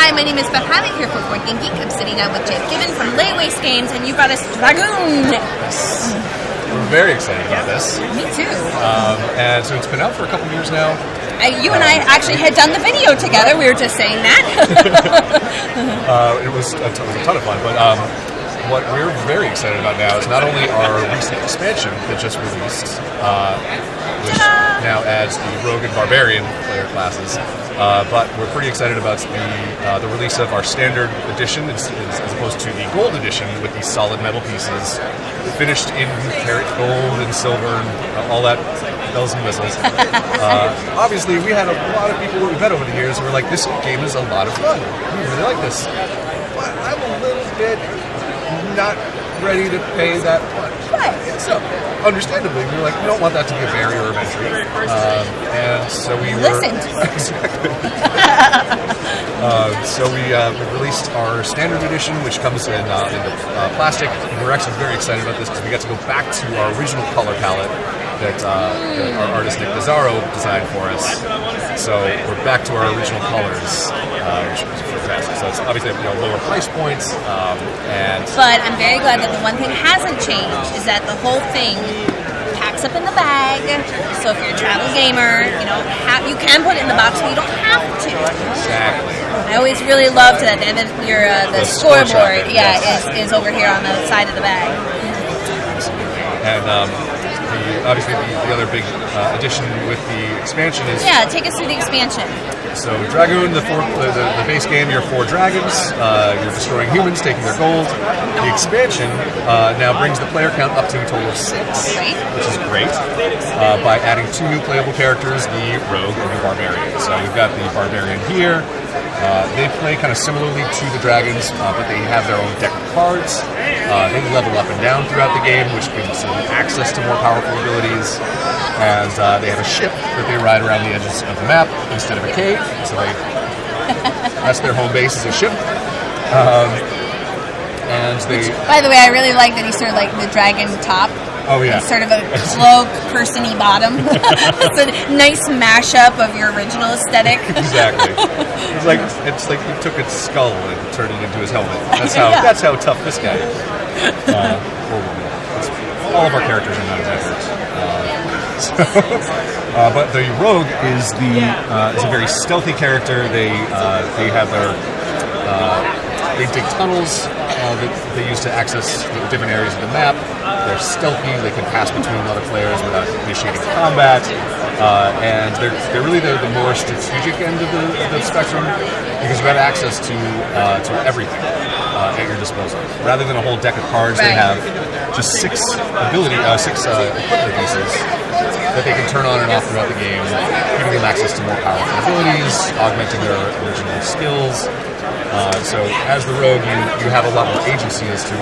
Hi, my name is Beth Halley here for Board Game Geek. I'm sitting down with Jake Given from Laywaste Games, and you brought us Dragoon. We're very excited about this. Me too. And so it's been out for a couple years now. You and I actually had done the video together. We were just saying that. It was a ton of fun, but what we're very excited about now is not only our recent expansion that just released, which now adds the Rogue and Barbarian player classes, but we're pretty excited about the release of our standard edition as opposed to the gold edition with these solid metal pieces, finished in carat gold and silver and all that bells and whistles. Obviously, we had a lot of people that we met over the years who were like, this game is a lot of fun. We really like this. But I'm a little bit not ready to pay that much. Right. So, understandably, we were like, we don't want that to be a barrier of entry. And so we listened. Exactly. So we released our standard edition, which comes in plastic. And we're actually very excited about this because we get to go back to our original color palette that our artist Nick Pizarro designed for us. So we're back to our original colors, which is fantastic. So it's obviously lower price points. But I'm very glad that the one thing hasn't changed is that the whole thing packs up in the bag. So if you're a travel gamer, you can put it in the box, but you don't have to. Exactly. I always really loved that. And then the scoreboard, is over here on the side of the bag. And obviously the other big addition with the expansion is... Yeah, take us through the expansion. So Dragoon, the base game, you're 4 dragons. You're destroying humans, taking their gold. The expansion now brings the player count up to a total of 6, which is great, by adding 2 new playable characters, the Rogue and the Barbarian. So we've got the Barbarian here. They play kind of similarly to the dragons, but they have their own deck of cards. They level up and down throughout the game, which gives them access to more powerful abilities. And they have a ship that they ride around the edges of the map instead of a cave. So that's their home base, is a ship. And they... By the way, I really like that he's sort of like the dragon top. Oh, yeah. Sort of a cloak, person-y bottom. It's a nice mashup of your original aesthetic. Exactly. It's like he took its skull and turned it into his helmet. That's how tough this guy is. Or woman. All of our characters are not as but the Rogue is a very stealthy character. They have their they dig tunnels that they use to access different areas of the map. They're stealthy. They can pass between other players without initiating combat, and they're really the more strategic end of the spectrum because you have access to everything at your disposal. Rather than a whole deck of cards, they have just 6 equipment pieces that they can turn on and off throughout the game, giving them access to more powerful abilities, augmenting their original skills. So as the Rogue, you have a lot more agency as to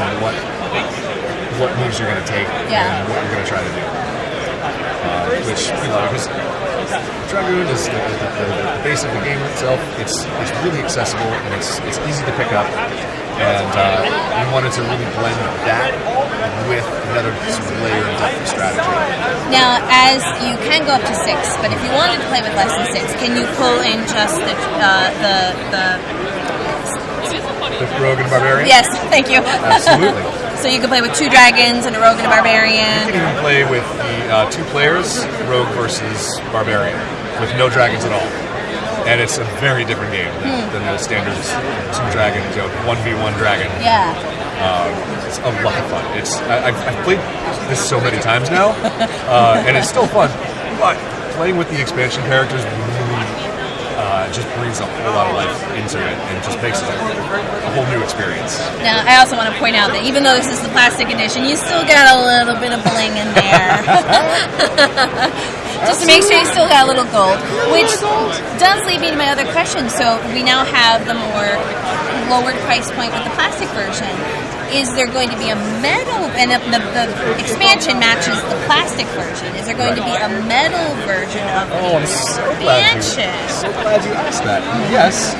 what moves you're going to take and what you're going to try to do. Which, because Dragoon is the base of the game itself. It's really accessible and it's easy to pick up. And we wanted to really blend that with another sort of layer of depth of strategy. Now, as you can go up to 6, but if you wanted to play with less than 6, can you pull in just the Rogue and Barbarian? Yes, thank you. Absolutely. So you can play with 2 dragons and a Rogue and a Barbarian. You can even play with the 2 players, Rogue versus Barbarian, with no dragons at all. And it's a very different game than the standard 2 dragons, 1v1 dragon. Yeah. It's a lot of fun. I've played this so many times now, and it's still fun. But playing with the expansion characters really just breathes a whole lot of life into it and just makes it a whole new experience. Now, I also want to point out that even though this is the plastic edition, you still got a little bit of bling in there. Just to make sure you still got a little gold, which does lead me to my other question. So we now have the more lowered price point with the plastic version. Is there going to be a metal, and the expansion matches the plastic version, is there going to be a metal version of the expansion? So glad you asked that. Yes,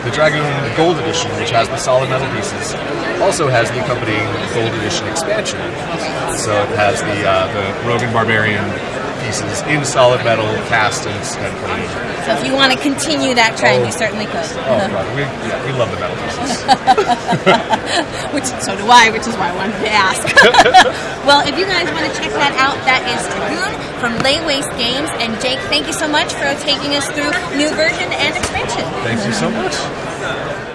the Dragoon Gold Edition, which has the solid metal pieces, also has the accompanying Gold Edition expansion. So it has the Rogue and Barbarian pieces in solid metal, cast and put in. So if you want to continue that trend, you certainly could. Oh, God. We love the metal pieces. So do I, which is why I wanted to ask. Well, if you guys want to check that out, that is Dragoon from Lay Waste Games. And Jake, thank you so much for taking us through new version and expansion. Thank you so much.